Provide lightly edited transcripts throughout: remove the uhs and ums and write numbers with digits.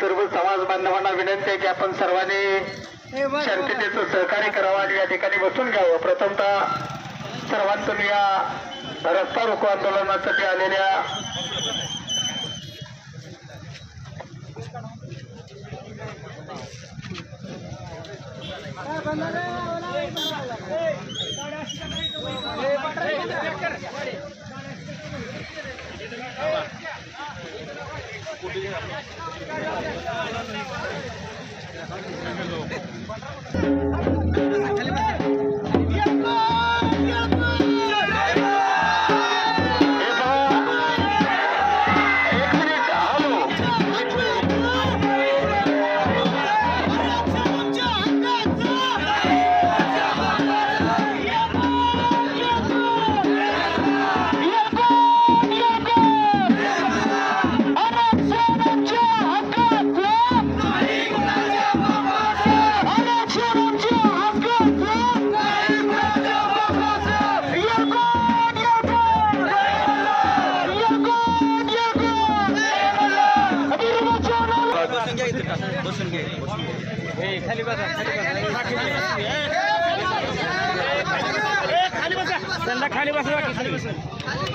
सर्व समाज बांधवांना विनंती आहे की आपण सर्वांनी शांततेचं सहकार्य करावं आणि या ठिकाणी बसून घ्यावं। प्रथमतः सर्वांतून या रस्ता रोको आंदोलनासाठी आलेल्या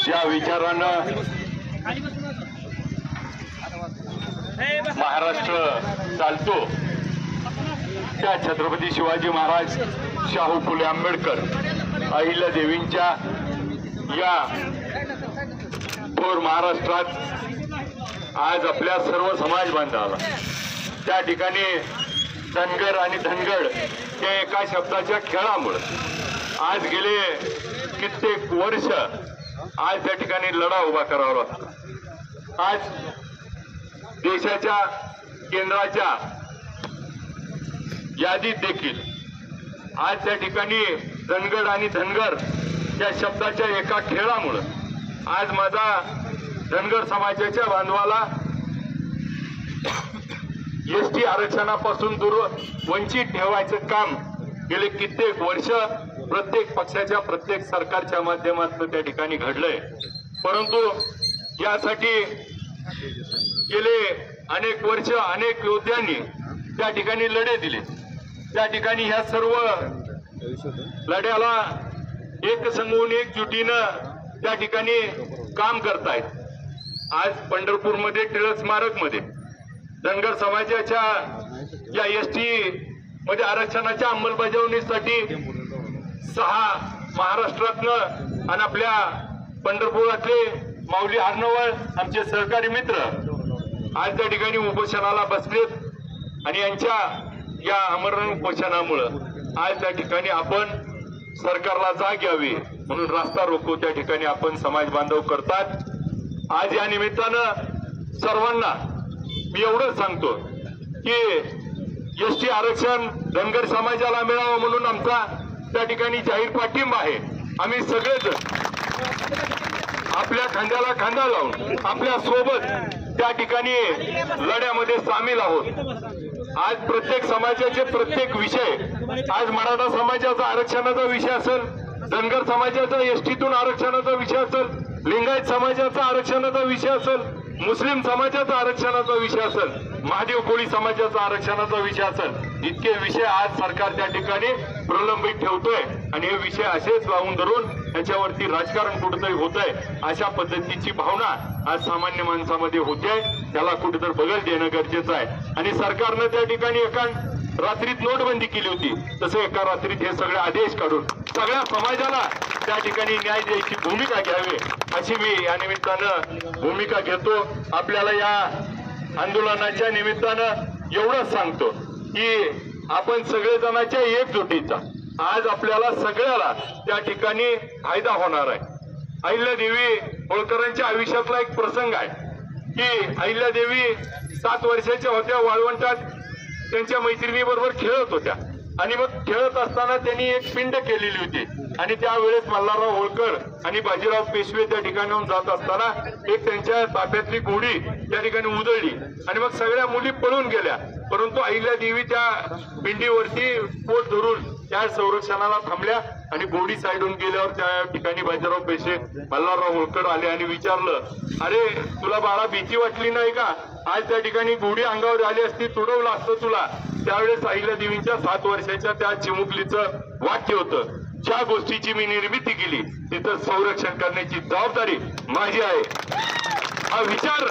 ज्या विचारानं महाराष्ट्र चालतो त्या छत्रपती शिवाजी महाराज, शाहू फुले आंबेडकर, अहिल्यादेवींच्या या थोर महाराष्ट्रात आज आपल्या सर्व समाज बांधवाला त्या ठिकाणी धनगर आणि धनगड या एका शब्दाच्या खेळामुळे आज गेले कित्येक वर्ष आज त्या ठिकाणी लढा उभा करावा लागतो। आज देशाच्या केंद्राच्या यादीत देखील आज त्या ठिकाणी धनगड आणि धनगर या शब्दाच्या एका खेळामुळे आज माझा धनगर समाजाच्या बांधवाला एसटी आरक्षणापासून दूर वंचित ठेवायचं काम गेले कित्येक वर्ष प्रत्येक पक्षाच्या प्रत्येक सरकारच्या माध्यमातून त्या ठिकाणी घडलंय। परंतु यासाठी गेले अनेक वर्ष अनेक योद्ध्यांनी त्या ठिकाणी लढे दिले। त्या ठिकाणी ह्या सर्व लढ्याला एक संघून एकजुटीनं त्या ठिकाणी काम करतायत। आज पंढरपूरमध्ये टिळक स्मारकमध्ये धनगर समाजाच्या या एसटी मध्ये आरक्षणाच्या अंमलबजावणीसाठी 6 महाराष्ट्रातनं आणि आपल्या पंढरपुरातले माऊली अर्णवळ आमचे सहकारी मित्र आज त्या ठिकाणी उपोषणाला बसलेत आणि यांच्या या आमरण उपोषणामुळे आज त्या ठिकाणी आपण सरकारला जाग यावी म्हणून रास्ता रोको त्या ठिकाणी आपण समाज बांधव करतात। आज या निमित्तानं सर्वांना मी एवढंच सांगतो की एसटी आरक्षण धनगर समाजाला मिळावं म्हणून आमचा त्या ठिकाणी जाहीर पाठिंबा आहे। आम्ही सगळेच आपल्या खांद्याला खांदा लावून आपल्या सोबत त्या ठिकाणी लढ्यामध्ये सामील आहोत। आज प्रत्येक समाजाचे प्रत्येक विषय, आज मराठा समाजाचा आरक्षणाचा विषय असेल, धनगर समाजाचा एसटीतून आरक्षणाचा विषय असेल, लिंगायत समाजाचा आरक्षणाचा विषय असेल, मुस्लिम समाजाचा आरक्षणाचा विषय असेल, महादेव कोळी समाजाचा आरक्षणाचा विषय असेल, इतके विषय आज सरकार त्या ठिकाणी प्रलंबित ठेवतोय आणि हे विषय असेच लावून धरून याच्यावरती राजकारण कुठेतरी होतंय अशा पद्धतीची भावना आज सामान्य माणसामध्ये होते। त्याला कुठेतरी बगल देणं गरजेचं आहे आणि सरकारनं त्या ठिकाणी एका रात्रीत नोटबंदी केली होती, तसं एका रात्रीत हे सगळे आदेश काढून सगळ्या समाजाला त्या ठिकाणी न्याय द्यायची भूमिका घ्यावी अशी मी या निमित्तानं भूमिका घेतो। आपल्याला या आंदोलनाच्या निमित्तानं एवढंच सांगतो की आपण सगळेजणांच्या एकजुटीचा आज आपल्याला सगळ्याला त्या ठिकाणी फायदा होणार आहे। अहिल्यादेवी होळकरांच्या आयुष्यातला एक प्रसंग आहे की अहिल्यादेवी 7 वर्षाच्या होत्या, वाळवंटात त्यांच्या मैत्रिणीबरोबर खेळत होत्या आणि मग खेळत असताना त्यांनी एक पिंड केलेली होती आणि त्यावेळेस मल्हारराव होळकर आणि बाजीराव पेशवे त्या ठिकाणाहून जात असताना एक त्यांच्या ताब्यातली घोडी त्या ठिकाणी उधळली आणि मग सगळ्या मुली पळून गेल्या. परंतु अहिल्यादेवी त्या पिंडीवरती पोट धरून त्या संरक्षणाला थांबल्या आणि घोडी साईडून गेल्यावर त्या ठिकाणी बाजीराव पेशवे मल्हारराव होळकर आले आणि विचारलं, अरे तुला बाळा भीती वाटली नाही का? आज त्या ठिकाणी घोडी अंगावर आली असती, तुडवलं असतं तुला. त्यावेळेस अहिल्यादेवींच्या 7 वर्षाच्या त्या चिमुकलीचं वाक्य होतं, ज्या गोष्टीची मी निर्मिती केली तिथं संरक्षण करण्याची जबाबदारी माझी आहे. हा विचार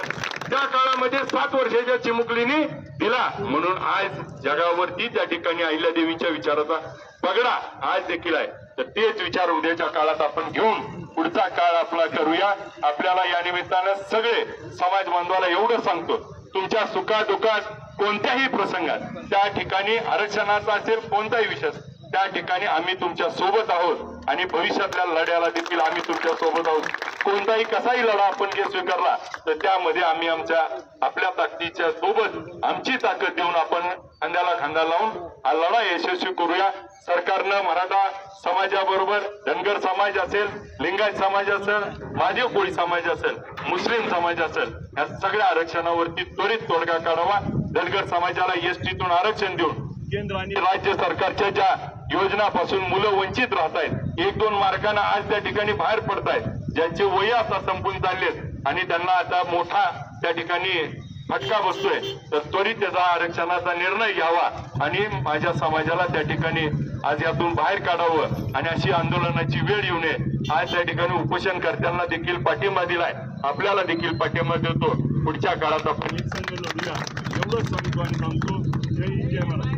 त्या काळामध्ये 7 वर्षाच्या चिमुकलीने दिला. म्हणून आज जगावरती त्या ठिकाणी अहिल्यादेवींच्या विचाराचा पगडा आज देखील आहे. तर तेच विचार उद्याच्या काळात आपण घेऊन पुढचा काळ आपला करूया. आपल्याला या निमित्तानं सगळे समाज बांधवाला एवढं सांगतो, तुमच्या सुखादुखात कोणत्याही प्रसंगात त्या ठिकाणी आरक्षणाचा असेल कोणताही विषय त्या ठिकाणी आम्ही तुमच्या सोबत आहोत आणि भविष्यातल्या लढ्याला देखील आम्ही तुमच्या सोबत आहोत. कोणताही कसाही लढा आपण जे स्वीकारला तर त्यामध्ये आम्ही आपल्या ताकदीच्या सोबत आमची ताकद देऊन आपण खांद्याला खांदा लावून हा लढा यशस्वी करूया. सरकारनं मराठा समाजाबरोबर धनगर समाज असेल, लिंगायत समाज असेल, महादेव कोळी समाज असेल, मुस्लिम समाज असेल, या सगळ्या आरक्षणावरती त्वरित तोडगा काढावा. धनगर समाजाला एसटीतून आरक्षण देऊन केंद्र आणि राज्य सरकारच्या ज्या योजनापासून मुलं वंचित राहत आहेत, 1-2 मार्गाने आज त्या ठिकाणी बाहेर पडतायत, ज्यांचे वय आता संपून चाललेत आणि त्यांना आता मोठा त्या ठिकाणी फटका बसतोय, तर त्वरित त्याचा आरक्षणाचा निर्णय घ्यावा आणि माझ्या समाजाला त्या ठिकाणी आज यातून बाहेर काढावं आणि अशी आंदोलनाची वेळ येऊ नये. आज त्या ठिकाणी उपोषणकर्त्यांना देखील पाठिंबा दिलाय, आपल्याला देखील पाठिंबा देतो. पुढच्या काळात आपण एवढंच सांगतो आणि सांगतो. जय महाराज.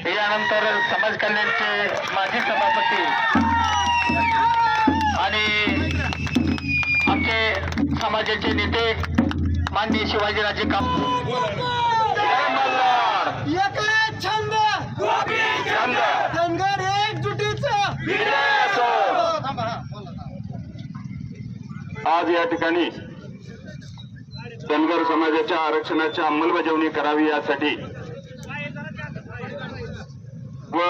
यानंतर समाज कल्याणचे माजी सभापती आणि आमचे समाजाचे नेते माननीय शिवाजीराजे छंद धनगर एकजुटीचा आज या ठिकाणी धनगर समाजाच्या आरक्षणाची अंमलबजावणी करावी यासाठी व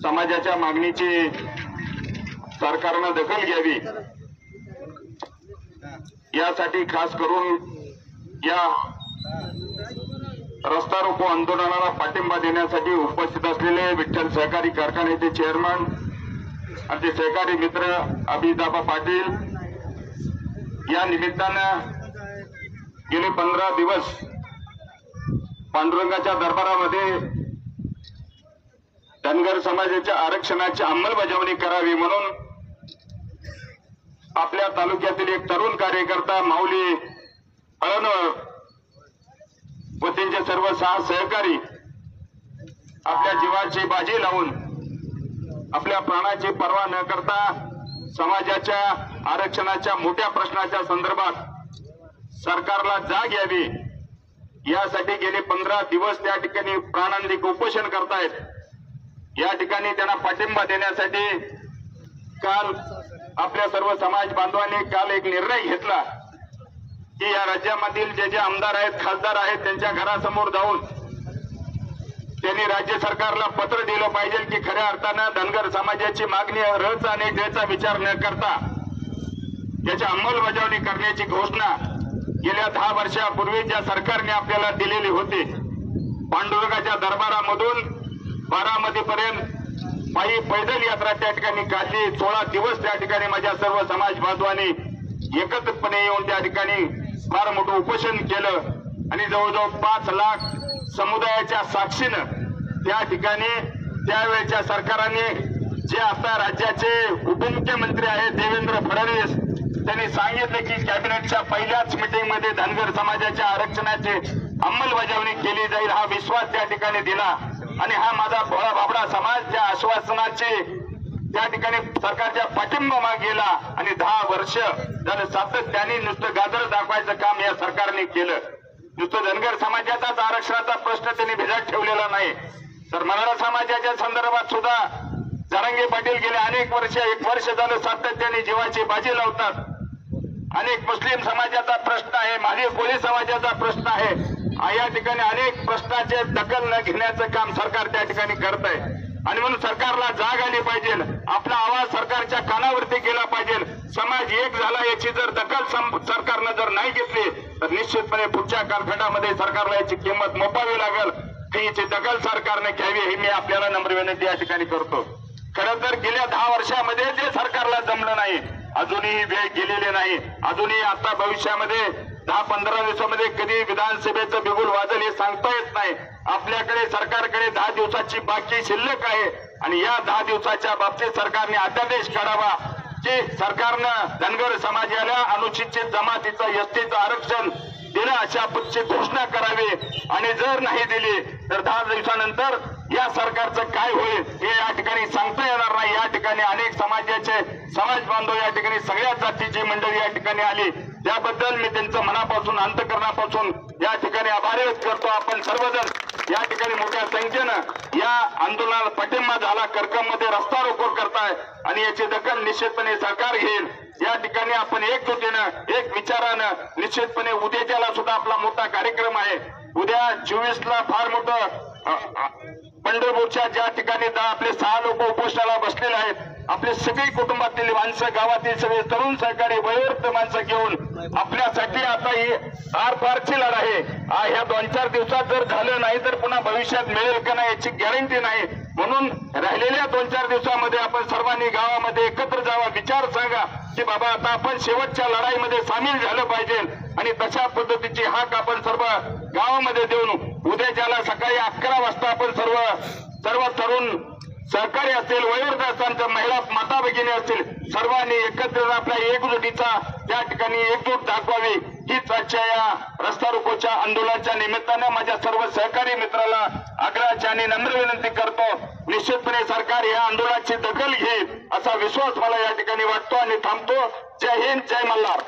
समाजाच्या मागणीची सरकारनं दखल घ्यावी यासाठी खास करून या रस्ता रोको आंदोलनाला पाठिंबा देण्यासाठी उपस्थित असलेले विठ्ठल सहकारी कारखान्याचे चेअरमन आमचे सहकारी मित्र अभिदाबा पाटील या निमित्तानं गेले 15 दिवस पांडुरंगाच्या दरबारामध्ये धनगर समाजाच्या आरक्षणाची अंमलबजावणी करावी म्हणून आपल्या तालुक्यातील एक तरुण कार्यकर्ता माऊली अळणवळ व त्यांचे सर्व 6 सहकारी आपल्या जीवाची बाजी लावून आपल्या प्राणाची पर्वा न करता समाजाच्या आरक्षणाच्या मोठ्या प्रश्नाच्या संदर्भात सरकारला जाग यावी यासाठी गेले 15 दिवस त्या ठिकाणी प्राणांतिक उपोषण करतायत. या ठिकाणी त्यांना पाठिंबा देण्यासाठी काल आपल्या सर्व समाज बांधवांनी काल एक निर्णय घेतला की या राज्यामधील जे आमदार आहेत, खासदार आहेत, त्यांच्या घरासमोर जाऊन त्यांनी राज्य सरकारला पत्र दिलं पाहिजे की खऱ्या अर्थानं धनगर समाजाची मागणी रचा आणि द्यायचा विचार न करता त्याची अंमलबजावणी करण्याची घोषणा गेल्या 10 वर्षापूर्वी ज्या सरकारने आपल्याला दिलेली होती. पांडुरंगाच्या दरबारामधून बारामतीपर्यंत पायी पैदल यात्रा त्या ठिकाणी काढली. 16 दिवस त्या ठिकाणी माझ्या सर्व समाज बांधवांनी एकत्रितपणे येऊन त्या ठिकाणी फार मोठं उपोषण केलं आणि जवळजवळ 5 लाख समुदायाच्या साक्षीनं त्या ठिकाणी त्यावेळेच्या सरकारने जे आता राज्याचे उपमुख्यमंत्री आहेत देवेंद्र फडणवीस त्यांनी सांगितले की कॅबिनेटच्या पहिल्याच मीटिंगमध्ये धनगर समाजाच्या आरक्षणाची अंमलबजावणी केली जाईल हा विश्वास त्या ठिकाणी दिला आणि हा माझा भोळा बाबडा समाज त्या आश्वासनाचे त्या ठिकाणी सरकारच्या पाठिंबा मागेला आणि 10 वर्ष झालं सातत्याने नुसतं गाजर दाखवायचं काम या सरकारने केलं. नुसतं धनगर समाजाचाच आरक्षणाचा प्रश्न त्यांनी भिजत ठेवलेला नाही तर मराठा समाजाच्या संदर्भात सुद्धा जरांगे पाटील गेले अनेक वर्ष 1 वर्ष झालं सातत्याने जीवाची बाजी लावतात. अनेक मुस्लिम समाजाचा प्रश्न आहे, महादेव कोळी समाजाचा प्रश्न आहे, या ठिकाणी अनेक प्रश्नाचे दखल न घेण्याचं काम सरकार त्या ठिकाणी करत आहे आणि म्हणून सरकारला जाग आली पाहिजे, आपला आवाज सरकारच्या कानावरती गेला पाहिजे, समाज एक झाला याची जर दखल सरकारनं जर नाही घेतली तर निश्चितपणे पुढच्या कालखंडामध्ये सरकारला याची किंमत मोपावी लागेल. याची दखल सरकारने घ्यावी ही मी आपल्याला नम्र विनंती या ठिकाणी करतो. खरं तर गेल्या 10 वर्षामध्ये जे सरकारला जमलं नाही, अजूनही वेळ गेलेली नाही, अजूनही आता भविष्यामध्ये 10-15 दिवसामध्ये कधी विधानसभेचं बिगुल वाजल हे सांगता येत नाही. आपल्याकडे सरकारकडे 10 दिवसाची बाकी शिल्लक आहे आणि या 10 दिवसाच्या बाबतीत सरकारने अध्यादेश काढावा की सरकारनं धनगर समाजाला अनुसूचित जमातीचं एसटीचं आरक्षण दिलं अशा पक्षी घोषणा करावी आणि जर नाही दिली तर 10 दिवसानंतर या सरकारचं काय होईल हे या ठिकाणी सांगता येणार नाही. या ठिकाणी अनेक समाज बांधव या ठिकाणी सगळ्या जातीची मंडळी या ठिकाणी आली, त्याबद्दल मी त्यांचं मनापासून अंतःकरणापासून या ठिकाणी आभार व्यक्त करतो. आपण सर्वजण या ठिकाणी मोठ्या संख्येनं या आंदोलनाला पाठिंबा झाला, करकममध्ये रस्ता रोको करताय आणि याची दखल निश्चितपणे सरकार घेईल. या ठिकाणी आपण एकजुटीनं एक विचारानं निश्चितपणे उद्याच्याला सुद्धा आपला मोठा कार्यक्रम आहे. उद्या 24ला फार मोठं पंढरपूरच्या ज्या ठिकाणी आपले 6 लोक उपोषणाला बसलेले आहेत, आपले सगळी कुटुंबातील माणसं, गावातील सगळे तरुण सहकारी वयोवृद्ध माणसं घेऊन आपल्यासाठी आता ही आरपारची लढाई आहे. ह्या 2-4 दिवसात जर झालं नाही तर पुन्हा भविष्यात मिळेल का नाही याची गॅरंटी नाही. म्हणून राहिलेल्या 2-4 दिवसामध्ये आपण सर्वांनी गावामध्ये एकत्र जावा, विचार सांगा की बाबा आता आपण शेवटच्या लढाईमध्ये सामील झालं पाहिजे आणि तशा पद्धतीची हाक आपण सर्व गावामध्ये देऊन उद्याच्याला सकाळी 11 वाजता आपण सर्व तरुण सहकारी असतील, वयोवृद्ध असतील, महिला माता भगिनी असतील, सर्वांनी एकत्र आपल्या एकजुटीचा त्या ठिकाणी एकजूट दाखवावी हीच आजच्या या रस्ता रोकोच्या आंदोलनाच्या निमित्तानं माझ्या सर्व सहकारी मित्राला आग्रहाची आणि नम्र विनंती करतो. निश्चितपणे सरकार या आंदोलनाची दखल घेईल असा विश्वास मला या ठिकाणी वाटतो आणि थांबतो. जय हिंद, जय मल्हार.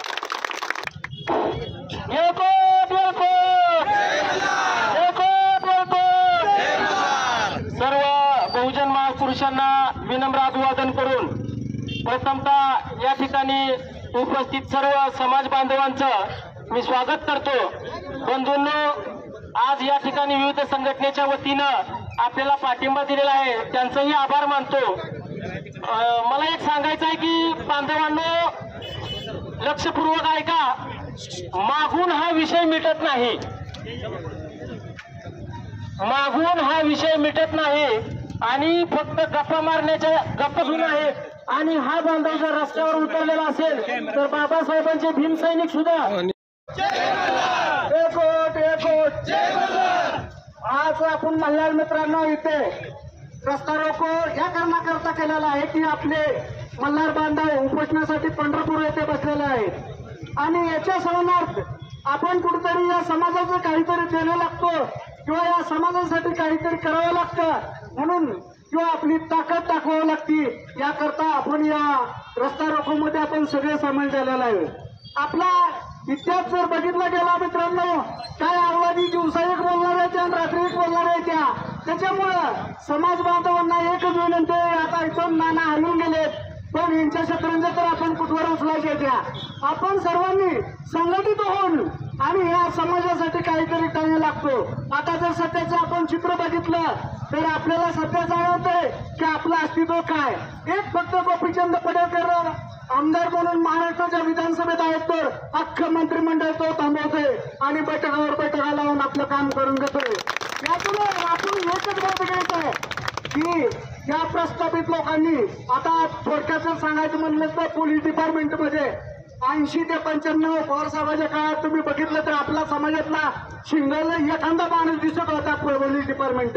सर्व बहुजन महापुरुषांना विनम्र अभिवादन करून प्रथमतः या ठिकाणी उपस्थित सर्व समाज बांधवांचं मी स्वागत करतो. बंधूंनो, आज या ठिकाणी विविध संघटनेच्या वतीनं आपल्याला पाठिंबा दिलेला आहे, त्यांचंही आभार मानतो. मला एक सांगायचं आहे की बांधवांनो, लक्षपूर्वक ऐका, मागून हा विषय मिटत नाही, मागून हा विषय मिटत नाही आणि फक्त गप्पा मारण्याच्या गप्पा सुरू आहेत. आणि हा बांधव जर रस्त्यावर उतरलेला असेल तर बाबासाहेबांचे भीमसैनिक सुद्धा आज आपण मल्हार मित्रांनो इथे रस्ता रोको या कारणाकरता केलेला आहे की आपले मल्हार बांधव उपोषणासाठी पंढरपूर येथे बसलेले आहेत आणि याच्या समानार्थ आपण कुठेतरी या समाजाचं काहीतरी देणं लागतं किंवा या समाजासाठी काहीतरी करावं लागतं म्हणून किंवा आपली ताकद दाखवावी लागते. याकरता आपण या रस्ता रोकोमध्ये आपण सगळे सामील झालेला आहे. आपला इतिहास जर बघितला गेला मित्रांनो, काय आवाजी दिवसा एक बोलणार आहे आणि रात्री एक बोलणार आहे त्याच्यामुळं समाज बांधवांना एकच विनंती आहे. आता इथून नाना हरवून गेलेत पण यांच्या शतरंज तर आपण कुठवर उचलायचे त्या आपण सर्वांनी संघटित होऊन आणि या समाजासाठी काहीतरी करणे लागतो. आता जर सध्याचं आपण चित्र बघितलं तर आपल्याला सध्या जाणवतंय की आपलं अस्तित्व काय. एक फक्त गोपीचंद पडळकर आमदार म्हणून महाराष्ट्राच्या विधानसभेत आहेत तर अख्खं मंत्रिमंडळ तो थांबवतोय आणि बैठकावर बैठका लावून आपलं काम करून घेतोय. यातून आपण एकच गोष्ट घ्यायचंय की या प्रस्थापित लोकांनी आता थोडक्यात सांगायचं म्हणलं तर पोलीस डिपार्टमेंटमध्ये 80 ते 95 पवार साहेबांच्या काळात तुम्ही बघितलं तर आपला समाजातला शिंगल एखादा माणूस दिसत होता पोलीस डिपार्टमेंट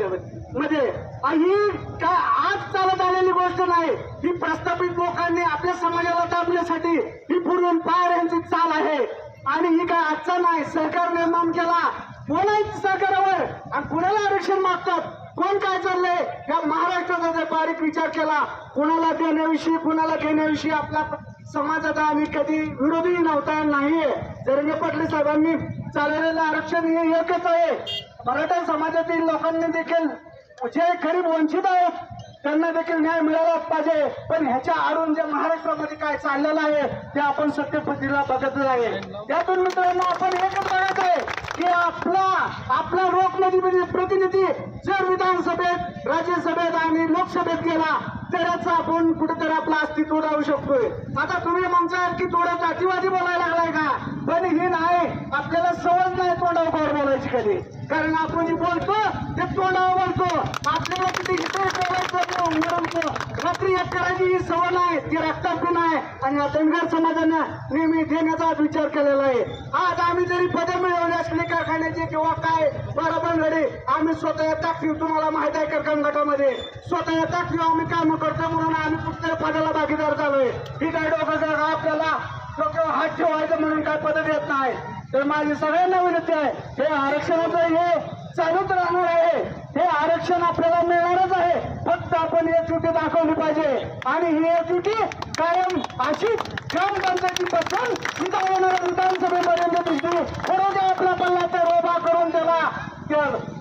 मध्ये. ही काय आज चालत आलेली गोष्ट नाही, ही प्रस्थापित लोकांनी आपल्या समाजाला दाबण्यासाठी ही पूर्वी पार यांची चाल आहे आणि ही काय आजचा नाही. सरकार निर्माण केला, बोलायचं सरकारवर आणि कुणाला आरक्षण मागतात, कोण काय चाललंय या महाराष्ट्राचा जर बारीक विचार केला कुणाला देण्याविषयी कुणाला घेण्याविषयी आपला समाजाचा आम्ही कधी विरोधी नव्हता नाहीये. जरंगे पाटील साहेबांनी चालवलेलं आरक्षण हे एकच आहे. मराठा समाजातील लोकांनी देखील जे गरीब वंचित आहेत त्यांना देखील न्याय मिळालाच पाहिजे. पण ह्याच्या आडून जे महाराष्ट्रामध्ये काय चाललेलं आहे ते आपण सत्यपतीला बघतच आहे. त्यातून मित्रांनो आपण एकच बघायचं आहे की आपला प्रतिनिधी जर विधानसभेत, राज्यसभेत आणि लोकसभेत गेला तरच आपण कुठेतरी आपलं अस्तित्व राहू शकतोय. आता तुम्ही म्हणताल की थोडं जातीवादी बोलायला लागलाय का, पण हे नाही, आपल्याला सवय नाही तोंडावर बोलायची कधी, कारण आपण जे बोलतो ते तोंडावर बोलतो. आपल्याला किती बोलायचं रात्री एक करायची ही सवय नाही, ती रक्तातून आहे आणि या धनगर समाजानं नेहमी देण्याचा विचार केलेला आहे. आज आम्ही जरी पदे मिळवले असले कारखान्याचे किंवा काय बरोबर आम्ही स्वतः टाकली, तुम्हाला माहित आहे कारखान गटामध्ये स्वतः टाकली आम्ही काम करतो म्हणून आम्ही कुठल्या पदाला भागीदार झालोय. ही काय डोकं आपल्याला डोक्यावर हात ठेवायचं म्हणून काय पद्धत येत नाही. तर माझी सगळ्यांना विनंती आहे, हे आरक्षणाचं हे चालूच राहणार आहे, हे आरक्षण आपल्याला मिळणारच आहे. फक्त आपण एकजुटी दाखवली पाहिजे आणि ही एकजुटी कायम अशीच ग्रामपंचायती पासून विधानसभेपर्यंत दिसली. बरोबर आपला पल्ला तर उभा करून दिला,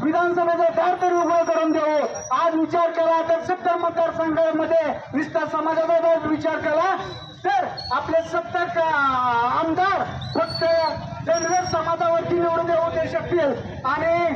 विधानसभेचं दार तरी उभं करून देऊ. आज विचार केला तर 70 मतदारसंघामध्ये नुसता समाजाचा विचार केला तर आपले 70 आमदार फक्त धनगर समाजावरती निवडून देऊ शकतील. आणि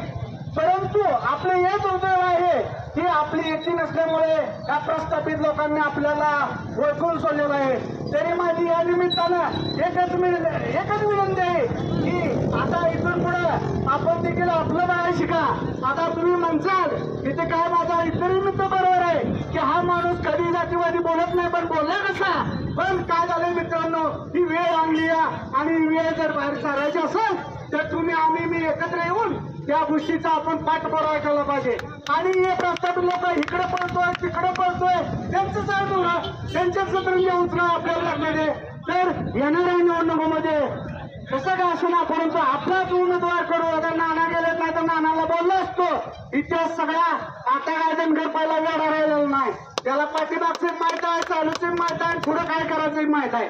परंतु आपले एक उद्योग आहे की आपली एकटी नसल्यामुळे या प्रस्थापित लोकांनी आपल्याला ओळखून सोडलेलं आहे. तरी माझी या निमित्तानं एकच विनंती आहे की आता इथून पुढे आपण देखील आपलं बाहेर शिका. आता तुम्ही म्हणसाल इथे काय माझा इतरही मित्र बरोबर आहे की हा माणूस कधी जातीवादी बोलत नाही, पण बोलला कसा. पण काय झालंय मित्रांनो, ही वेळ आणली आणि वेळ जर बाहेर सारायची असेल तर तुम्ही मी एकत्र येऊन त्या गोष्टीचा आपण पाठपुरावा केला पाहिजे. आणि हे प्रस्थापित लोक इकडे पळतोय तिकडे पळतोय, त्यांचं त्यांच्याच सतरंगी उचला आपल्याला लागलेले. तर येणाऱ्या निवडणुकीमध्ये कसं काय असं ना, परंतु आपलाच उमेदवार करू. आता नाना गेलेत नाही तर नानाला बोललो असतो. इतिहास सगळा आता काय धनगर पहिला वेळा राहिलेला नाही, त्याला पाठीमागचे माहित आहे, चालूचे माहित आहे, पुढे काय करायचं माहित आहे.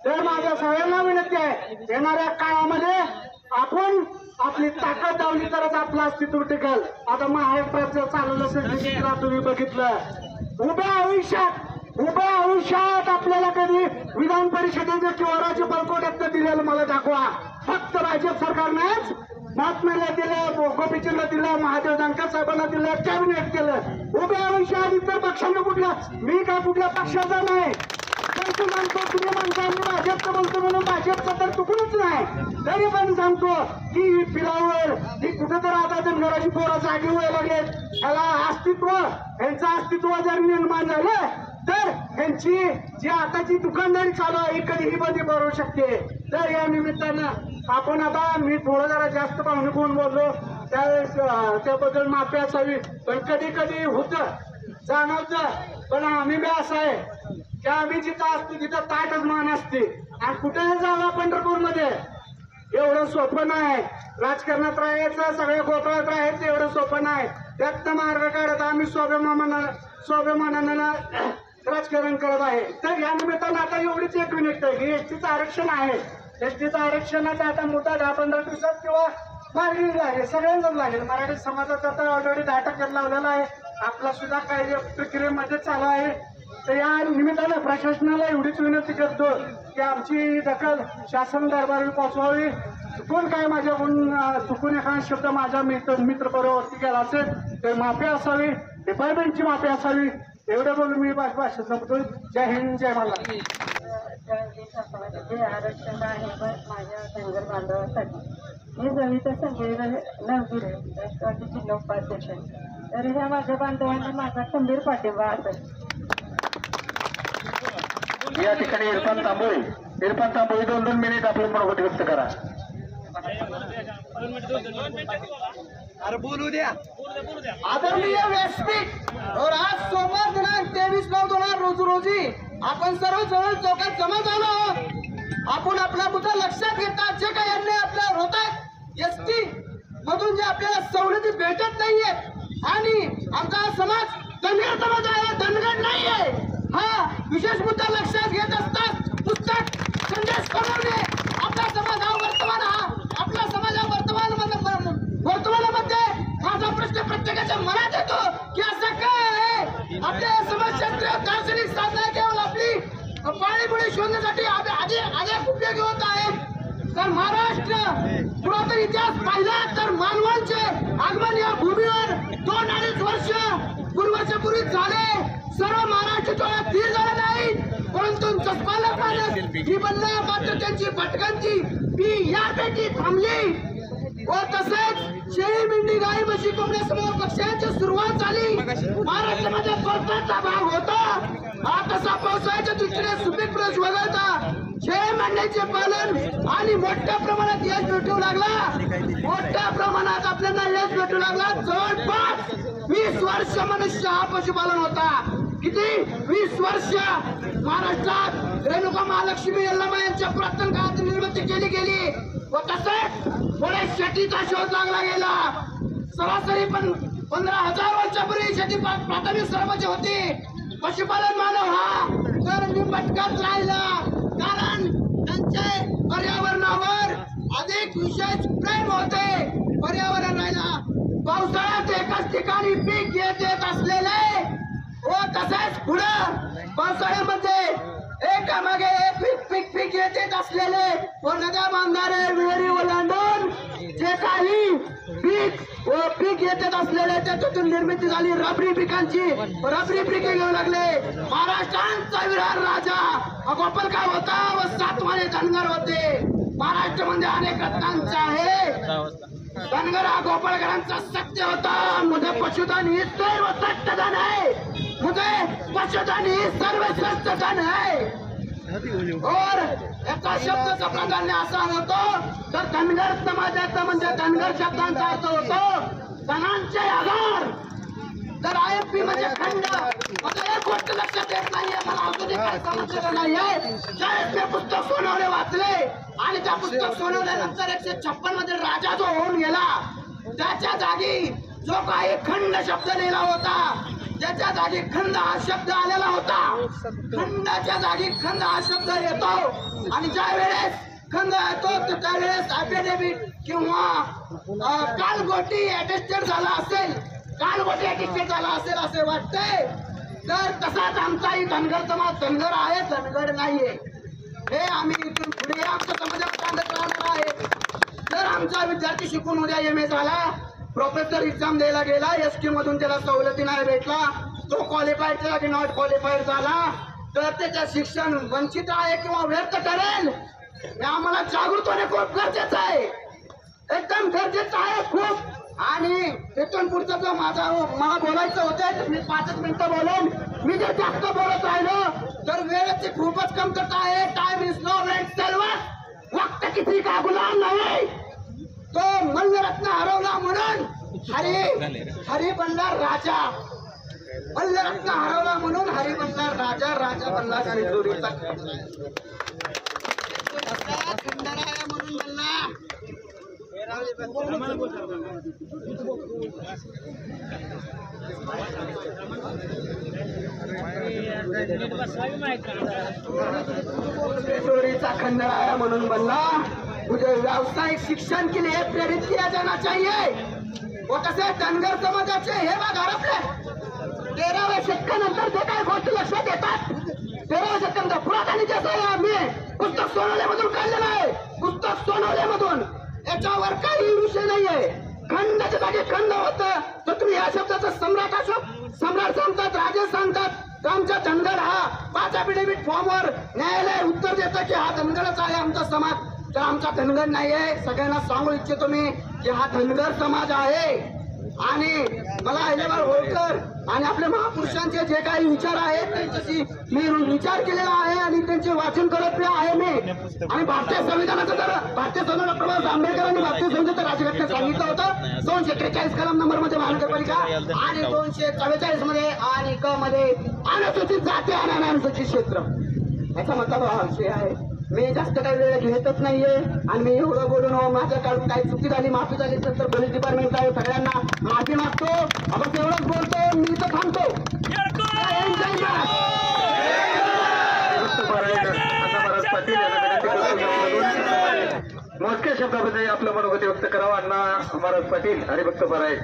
तर माझ्या सगळ्यांना विनंती आहे, येणाऱ्या काळामध्ये आपण आपली ताकद लावली तरच आपलं अस्तित्व टिकेल. आता महाराष्ट्राचं चालवलं असेल तुम्ही बघितलं, उभ्या आयुष्यात आपल्याला कधी विधान परिषदेचं किंवा राज्य बळकोट्यात दिलेलं मला दाखवा. फक्त भाजप सरकारनेच महात्म्याला दिलं, गोपीचंदला दिलं, महादेव जानकर साहेबांना दिलं, कॅबिनेट केलं. उभ्या आयुष्यात इतर पक्षांना मी काय कुठल्या पक्षाचा नाही, परंतु म्हणतो तुम्ही म्हणता मी भाजपचं बोलतो म्हणून भाजपचं तर चुकूनच नाही. तरी पण सांगतो की पिलावर ही कुठं तर आता धनगराची पोरं जागी व्हायला लागेल. ह्याला यांचं अस्तित्व जर निर्माण झालं तर यांची जी आताची दुकानदारी चालू आहे कधीही बंदी भरू शकते. तर या निमित्तानं आपण आता मी थोडं जरा जास्त पाहुणे कोण बोललो त्यावेळेस त्याबद्दल माफी असावी. पण कधी कधी होतं जाणवतं, पण आम्ही बी असं आहे की आम्ही जिथं असतो तिथं ताटच मान असते. आणि कुठेही जावा पंढरपूरमध्ये एवढं सोपं नाही, राजकारणात राहायचं, सगळ्या गोपाळात राहायचं एवढं सोपं नाही. त्यात मार्ग काढत आम्ही स्वाभिमानानं राजकारण करत आहे. तर या निमित्तानं आता एवढीच एक विनंती आहे की एसटीचं आरक्षण आहे, एसटीचं आरक्षणाचा आता मुद्दा 10-15 दिवसात किंवा मार्गी लागेल, सगळ्यांनाच लागेल. मराठी समाजाचा तर ऑलरेडी 10% लावलेला आहे, आपला सुद्धा काही प्रक्रियेमध्ये चालू आहे. तर या निमित्तानं प्रशासनाला एवढीच विनंती करतो की आमची दखल शासन दरबारी पोहोचवावी. चुकून काय माझ्याकडून चुकून एखादा शब्द माझ्या मित्रपरावरती केला असेल तर माफी असावी, डिपार्टमेंटची माफी असावी. एवढं बोलून मी भाषा संपतो. जय हिंद, जय महाराष्ट्र. जे आरक्षण आहे माझ्या धनगर बांधवासाठी, मी सविता संजय नवगिरे, राष्ट्रवादी जिल्हा उपाध्यक्ष. तर ह्या माझ्या बांधवांना माझा खंबीर पाठिंबा असेल. या ठिकाणी इरफान तांबोळी 2 मिनिट आपलं मनोगत व्यक्त करा. अरे बोलू द्या. आदरणीय व्यासपीठ और आज सोमवार दिनांक 23/9/2000 रोजी आपण सर्व जवळ चौकात जमा झालो आहोत. आपण आपला मुद्दा लक्षात घेता जे काही अन्याय आपल्यावर होतात, एसटी मधून जे आपल्याला सवलती भेटत नाहीये आणि आमचा समाज धनगर समाज आहे, धनगर नाहीये, हा विशेष मुद्दा लक्षात घेत असतात. पुस्तक संदेश बनवणे आपला समाज आपला समाज वर्तमानामध्ये माझा प्रश्न प्रत्येकाच्या मनात येतो की असं काय आहे आपल्या समाजशास्त्रीय दार्शनिक साधना केवळ आपली पाळीपुळी शोधण्यासाठी अनेक उपयोगी होत आहेत. तर महाराष्ट्र पुरातन इतिहास पाहिला सर्व महाराष्ट्र टोळ्या धीर झाला नाही, परंतु चष्माला पाण्यात ही बनला मात्र त्यांची भटकांची ती यापैकी थांबली. व तसेच शेळी मेंढी गाई म्हशी कोंबड्यासमोर पक्ष्यांची सुरुवात झाली. महाराष्ट्रामध्ये पावसाचा भाग होता. हा तसा पावसाळ्याच्या दृष्टीने सुपीक प्रदेश वगळता शेळी मेंढ्यांचे पालन आणि मोठ्या प्रमाणात यश भेटू लागला. मोठ्या प्रमाणात आपल्याला यश भेटू लागला. जवळपास 20 वर्ष मनुष्य हा पशुपालन होता. किती 20 वर्ष महाराष्ट्रात रेणुका महालक्ष्मी यल्लमा यांच्या पुरातन काळात निर्मिती केली गेली. व तसेच पुढे शेतीचा शोध लागला गेला. सरासरी पण 15,000 वर्षापूर्वी शेती प्राथमिक स्तरावरची होती. पशुपालन मानव हा तर निपटकत राहिला, कारण त्यांचे पर्यावरणावर अधिक विशेष प्रेम होते. पर्यावरण राहिला. पावसाळ्यात एकाच ठिकाणी पीक येत असलेले व तसेच पुढं पावसाळ्यामध्ये एकामागे एक पीक येत असलेले व नद्या बांधारे विहिरी ओलांडून जे काही पीक येत असलेले त्याच्यातून निर्मिती झाली रबरी पिकांची. रबरी पिके घेऊ लागले. महाराष्ट्राचा विरार राजा हा गोपालगाव होता व 7 वाले धनगर होते. महाराष्ट्रामध्ये अनेक रत्नांचा आहे. धनगर हा गोपाळकरांचा सत्य होता. मुझे पशुधन ही सर्वश्रेष्ठ धन है. मुझे पशुधन ही सर्वश्रेष्ठ धन है. और एका शब्दाचा प्राधान्य असा होतो तर धनगर समाजाचा म्हणजे धनगर शब्दांचा अर्थ होतो धनांचे आधार. तर IMP म्हणजे खंड. मला एक गोष्ट लक्षात येत नाहीये, मला अजूनही काय समजलेलं नाहीये. ज्यावेळेस मी पुस्तक सोनवणे वाचले आणि त्या पुस्तक सोनवल्यानंतर 156 मध्ये राजा जो होऊन गेला त्याच्या जागी जो काही खंड शब्द लिहिला होता, त्याच्या जागी खंड हा शब्द आलेला होता. खंडाच्या जागी खंड हा शब्द येतो आणि ज्या वेळेस खंड येतो तर त्यावेळेस ॲफिडेव्हिट किंवा कालगोटी अटेस्टेड झाला असेल, कालगोटी अटेस्टेड झाला असेल असे वाटते. तर तसाच आमचाही धनगर समाज धनगर आहे, धनगर नाहीये. हे आम्ही इथून पुढे आमच्या समाजात सांगत राहणार आहे. जर आमचा विद्यार्थी शिकून उद्या MA झाला, प्रोफेसर एक्झाम द्यायला गेला, ST मधून त्याला सवलती नाही भेटला, तो क्वालिफाईड झाला की नॉट क्वालिफाईड झाला तर त्याचं शिक्षण वंचित आहे किंवा व्यर्थ करेल. हे आम्हाला जागृत होणे खूप गरजेचं आहे, एकदम गरजेचं आहे खूप. आणि तिथून पुढचं जो मला बोलायचं होतं मी 5 मिनिटं बोलून मी जर जास्त बोलत राहिलो तर वेळेची खूपच कमतरता आहे. टाइम इज नो वेट सर्वस, वक्त किसी का गुलाम नाही. तो मल्लरत्न हरवला म्हणून हरी बनला राजा. मल्लरत्न हरवला म्हणून हरी बनला राजा, राजा बनला शिंदोरीचा खंडराया म्हणून बनला. शिंदोरीचा खंडराया म्हणून बनला. मुझे व्यावसायिक शिक्षण के लिए प्रेरित किया जाना चाहिए. व तसे धनगर समाजाचे हे भाग हरपले. 13व्या शतकानंतर जे काही गोष्टी लक्षात येतात, 13व्या शतकानंतर पुरातनी जसं आम्ही पुस्तक सोनवल्यामधून काढलेलं आहे. पुस्तक सोनवल्यामधून याच्यावर काही विषय नाहीये. खंडाच्या जागी खंड होतं तर तुम्ही या शब्दाचा सम्राट अशोक सम्राट सांगतात, राजे सांगतात. तर आमचा धनगर हा 5 ॲफिडेव्हिट फॉर्मवर न्यायालय उत्तर देतं की हा धनगरच आहे आमचा समाज. तर आमचा धनगर नाहीये. सगळ्यांना सांगू इच्छितो मी की हा धनगर समाज आहे. आणि मला अहिल्याबाई होळकर आणि आपल्या महापुरुषांचे जे काही विचार आहेत त्यांच्याशी मी विचार केलेला आहे आणि त्यांचे वाचन करत आहे मी. आणि भारतीय संविधानाचं तर भारतीय संविधान प्रभाव आंबेडकरांनी भारतीय संविधानाचं राज्यघटनेत सांगितलं होतं 243 कलम नंबर मध्ये महानगरपालिका आणि 244 मध्ये आणि क मध्ये अनुसूचित जाती आणि अनुसूचित क्षेत्र याचा मतलब हा विषय आहे. मी जास्त काही वेळ घेतच नाहीये आणि मी एवढं बोलून माझ्याकडून काही चुकी झाली माफी झाली तर पोलीस डिपार्टमेंट आहे सगळ्यांना माफी मागतो. आपण एवढंच बोलतो, मी इथं थांबतो. मोजक्या शब्दामध्ये आपलं मनोगत व्यक्त करावं. अण्णा महाराज पाटील हरिभक्त पराय.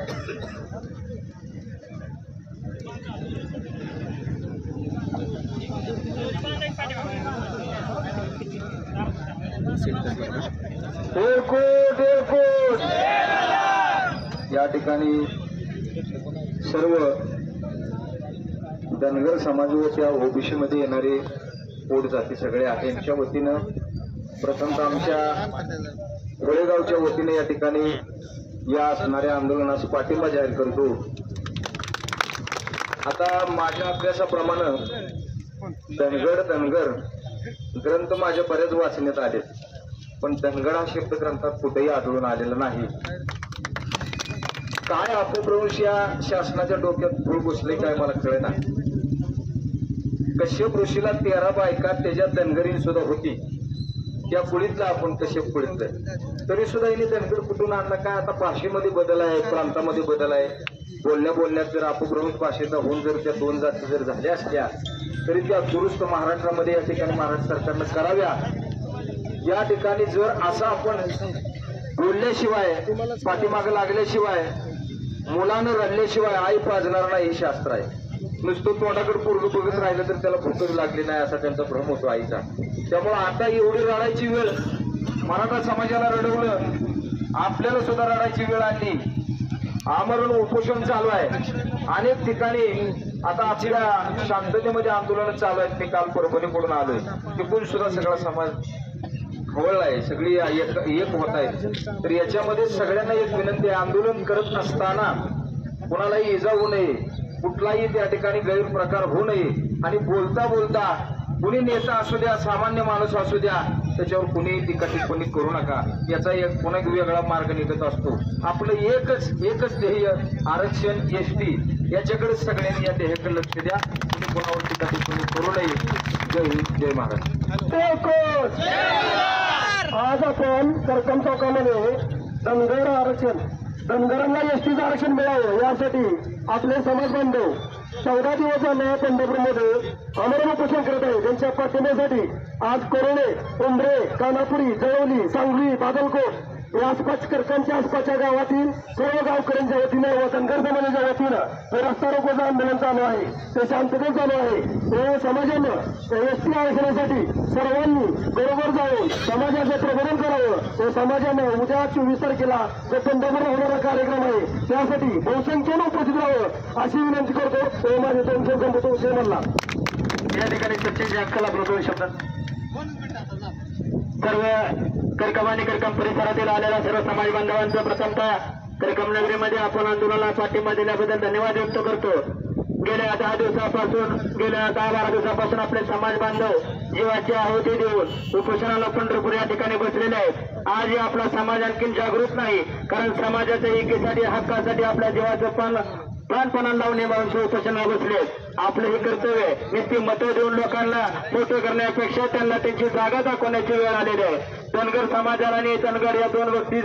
या ठिकाणी सर्व धनगर समाज व त्या ओबीसी मध्ये येणारे पोट जाती सगळे आहे यांच्या वतीनं प्रथमतः आमच्या गोळेगावच्या वतीने या ठिकाणी या असणाऱ्या आंदोलनास पाठिंबा जाहीर करतो. आता माझ्या अभ्यासाप्रमाणे धनगर ग्रंथ माझ्या बरेच वाचण्यात आले, पण धनगड हा शब्द ग्रंथात कुठेही आढळून आलेला नाही. काय अपभ्रंश या शासनाच्या डोक्यात फूल घुसले काय मला कळेना. कश्यप ऋषीला 13 बायका त्याच्यात धनगरी सुद्धा होती. त्या कुळीतला आपण कश्यप कुळीतलं, तरी सुद्धा हिने धनगर कुठून आणला काय. आता भाषेमध्ये बदल आहे, प्रांतामध्ये बदल आहे, बोलण्यात जर अपभ्रंश भाषेचा होऊन जर त्या 2 जाती जर झाल्या असल्या तरी त्या दुरुस्त महाराष्ट्रामध्ये या ठिकाणी महाराष्ट्र सरकारनं कराव्या. या ठिकाणी जर असं आपण बोलल्याशिवाय पाठीमागं लागल्याशिवाय मुलानं रडल्याशिवाय आई पाजणार नाही हे शास्त्र आहे. नुसतं तोंडाकडे पूर्ण बघत राहिलं तर त्याला भूकच लागली नाही असा त्यांचा भ्रम होतो आईचा. त्यामुळे आता एवढी रडायची वेळ मराठा समाजाला रडवलं, आपल्याला सुद्धा रडायची वेळ आली. आमरण उपोषण चालू आहे अनेक ठिकाणी. आता आपल्या शांततेमध्ये आंदोलन चालू आहेत. मी काल परभणीकडून आलोय, तिकडून सुद्धा सगळा समाज खवळलाय, सगळी एक होत आहे. तर याच्यामध्ये सगळ्यांना एक विनंती आहे, आंदोलन करत असताना कोणालाही इजा होऊ नये, कुठलाही त्या ठिकाणी गैरप्रकार होऊ नये. आणि बोलता बोलता कुणी नेता असू द्या, सामान्य माणूस असू द्या, त्याच्यावर कुणी टीका टिप्पणी करू नका. याचा एक पुन्हा वेगळा मार्ग निघत असतो. आपलं एकच ध्येय आरक्षण एसटी, याच्याकडे सगळ्यांनी या ध्येयाकडे लक्ष द्या. कुणी कोणावर टीका टिप्पणी करू नये. जय हिंद, जय महाराष्ट्र. आज आपण करकम चौकामध्ये धनगर आरक्षण, धनगरांना एसटीचं आरक्षण मिळावं यासाठी आपले समाज बांधव 14 दिवस झाले पंढरपूरमध्ये आमरण उपोषण करत आहे. त्यांच्या पाठिंब्यासाठी आज कोरोणे, उंबरे, कानापुरी, जळवली, सांगली, बादलकोट या आसपास करकांच्या आसपासच्या गावातील सर्व गावकऱ्यांच्या वतीनं व धनगर समाजाच्या वतीनं हे रस्ता रोकोचं आंदोलन चालू आहे. ते शांततेत चालू आहे. हे समाजानं एसटी आरक्षणासाठी सर्वांनी बरोबर जाऊन समाजाचं प्रबोधन करावं. हे समाजानं उद्या 24 तारखेला जो पंढरपूरला होणारा कार्यक्रम आहे त्यासाठी बहुसंख्येनं उपस्थित राहावं अशी विनंती करतो. हे माझे 2 शब्द विषय म्हणला. या ठिकाणी चर्चेच्या हक्काला प्रथम शब्दात सर्व करकम आणि करकम परिसरातील आलेल्या सर्व समाज बांधवांचं प्रथमतः करकम नगरीमध्ये आपण आंदोलनाला पाठिंबा दिल्याबद्दल धन्यवाद व्यक्त करतो. गेल्या 10 दिवसापासून, गेल्या 10-12 दिवसापासून आपले समाज बांधव जीवाची आहुती देऊन उपोषणाला पंढरपूर या ठिकाणी बसलेले आहेत. आज आपला समाज आणखी जागृत नाही, कारण समाजाच्या एकीसाठी, हक्कासाठी आपल्या जीवाचं प्राणपणाला लावून उपोषणाला बसले. आपलं हे कर्तव्य नुसती मतं देऊन लोकांना मोठं करण्यापेक्षा त्यांना त्यांची जागा दाखवण्याची वेळ आलेली आहे. धनगर समाजाला आणि धनगर या 2 व्यक्ती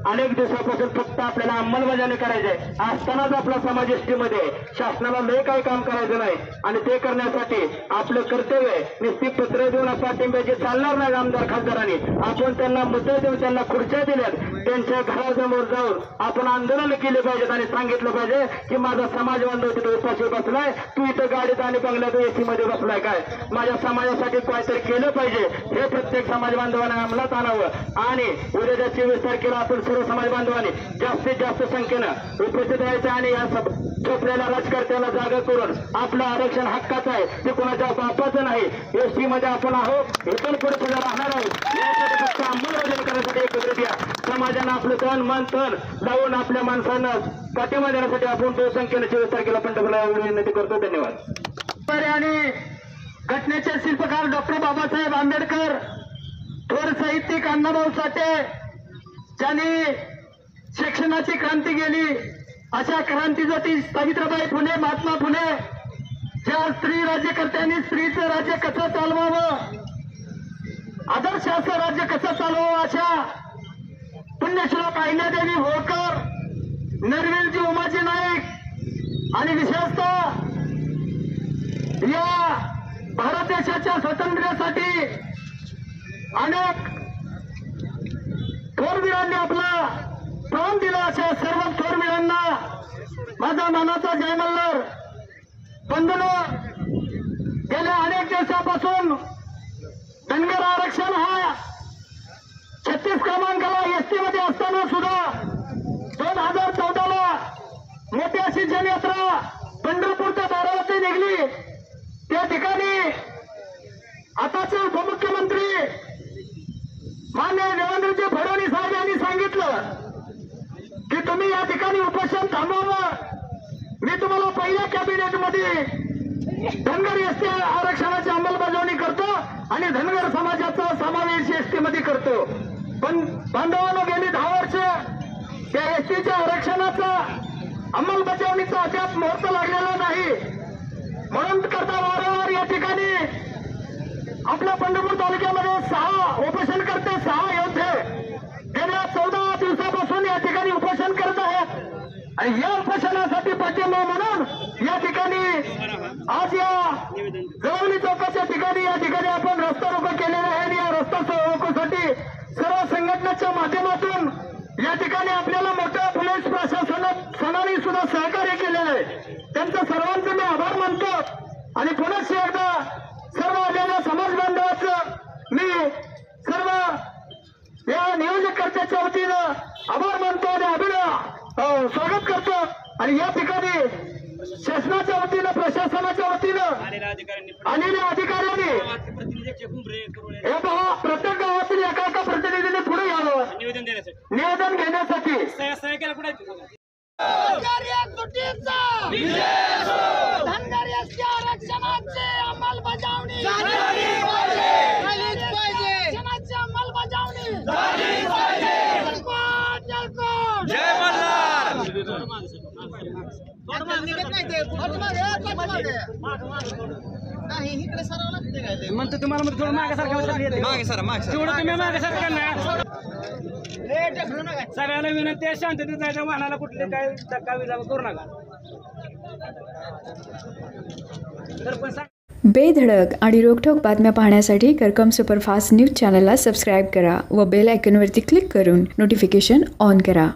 अनेक दिवसापासून फक्त आपल्याला अंमलबजावणी करायची आहे. असतानाच आपला समाज एसटीमध्ये शासनाला लय काही काम करायचं नाही. आणि ते करण्यासाठी आपलं कर्तव्य नुसती पत्र देऊन पाठिंब्याची चालणार नाही. आमदार खासदारांनी आपण त्यांना मतं देऊन त्यांना खुर्च्या दिल्यात, त्यांच्या घरासमोर जाऊन आपण आंदोलन केले पाहिजेत आणि सांगितलं पाहिजे की माझा समाज बांधव तिथे उपाशी बसलाय, तू इथं गाडीत आणि बंगल्यात एसी मध्ये बसलाय काय, माझ्या समाजासाठी काहीतरी केलं पाहिजे. हे प्रत्येक समाज बांधवांना अंमलात आणावं. आणि उद्याच्या 24 तारखेला आपण सर्व समाज बांधवांनी जास्तीत जास्त संख्येनं उपस्थित राहायचं आणि या झोपलेल्या राजकारत्याला जागा करून आपलं आरक्षण हक्काचं आहे, ते कोणाच्या बापाचं नाही. एसटी मध्ये आपण आहोत, इथून पुढे सुद्धा राहणार आहोत. यासाठी फक्त अंमलबजावणी करण्यासाठी एकत्रित या. समाजानं आपलं तन मन लावून आपल्या माणसांना पाठिंबा देण्यासाठी आपण बहुसंख्येनं 24 तारखेला पंढरपूरला विनंती करतो. धन्यवाद. आणि घटनेचे शिल्पकार डॉक्टर बाबासाहेब आंबेडकर, थोर साहित्यिक अण्णाभाऊ साठे, ज्यांनी शिक्षणाची क्रांती केली, अशा क्रांतीज्योती सावित्रीबाई फुले, महात्मा फुले, ज्या स्त्री राज्यकर्त्यांनी स्त्रीचं राज्य कसं चालवावं, आदर्श असं राज्य कसं चालवावं, अशा पुण्यश्लोक अहिल्यादेवी होळकर, नरविलजी उमाजी नाईक आणि विशेषतः या भारत देशाच्या स्वातंत्र्यासाठी अनेक थोरवीरांनी आपला प्राण दिला. अशा सर्व थोरवीरांना माझा मानाचा जय मल्हार. बंधूंनो, गेल्या अनेक दिवसापासून धनगर आरक्षण हा 36 क्रमांकाला एसटी मध्ये असताना सुद्धा 2014ला मोठी अशी जनयात्रा पंढरपूर ते बारामती निघली त्या ठिकाणी आताचे उपमुख्यमंत्री माननीय देवेंद्रजी फडणवीस साहेब यांनी सांगितलं की तुम्ही या ठिकाणी उपोषण थांबवावं. मी तुम्हाला पहिल्या कॅबिनेटमध्ये धनगर एसटी आरक्षणाची अंमलबजावणी करतो आणि धनगर समाजाचा समावेश एसटी मध्ये करतो. पण बांधवांनो गेली 10 वर्ष त्या एसटीच्या आरक्षणाचा अंमलबजावणीचा अद्याप मुहूर्त लागलेला नाही. म्हणून करता वारंवार या ठिकाणी आपल्या पंढरपूर तालुक्यामध्ये 6 उपोषणकर्ते 6 योद्धे गेल्या 14 दिवसापासून या ठिकाणी उपोषण करत आहेत. आणि या उपोषणासाठी पाठिंबा म्हणून या ठिकाणी आज या जवळी चौकाच्या ठिकाणी या ठिकाणी आपण रस्ता रोको केलेला आहे. आणि या रस्ता रोकोसाठी सर्व संघटनेच्या माध्यमातून या ठिकाणी आपल्याला मोठ्या पोलीस प्रशासनाने सुद्धा सहकार्य केलेलं आहे. त्यांचं सर्वांचे मी आभार मानतो. आणि पुन्हा एकदा सर्व आलेल्या समाज बांधवांचं मी सर्व या नियोजकर्त्याच्या वतीनं आभार मानतो आणि स्वागत करतो. आणि या ठिकाणी शासनाच्या वतीनं प्रशासनाच्या वतीनं आलेल्या अधिकाऱ्यांनी हे पहा प्रत्येक गावातील एका प्रतिनिधीने पुढे यावं निवेदन घेण्यासाठी. धनगर एसटी आरक्षणाची अंमलबजावणी आरक्षणाची अंमलबजावणी जय मल्हार. म्हणतो तुम्हाला थोडं मागे मागे सर तेवढं तुम्ही मागे सर ना. सगळ्यांना विनंती आहे शांततेत जायचं. वाहनाला कुठले काय धक्का विजा करू नका. बेधडक आणि रोखठोक बातम्या पाहण्यासाठी करकम सुपरफास्ट न्यूज चॅनलला सबस्क्राईब करा व बेल आयकॉनवरती क्लिक करून नोटिफिकेशन ऑन करा.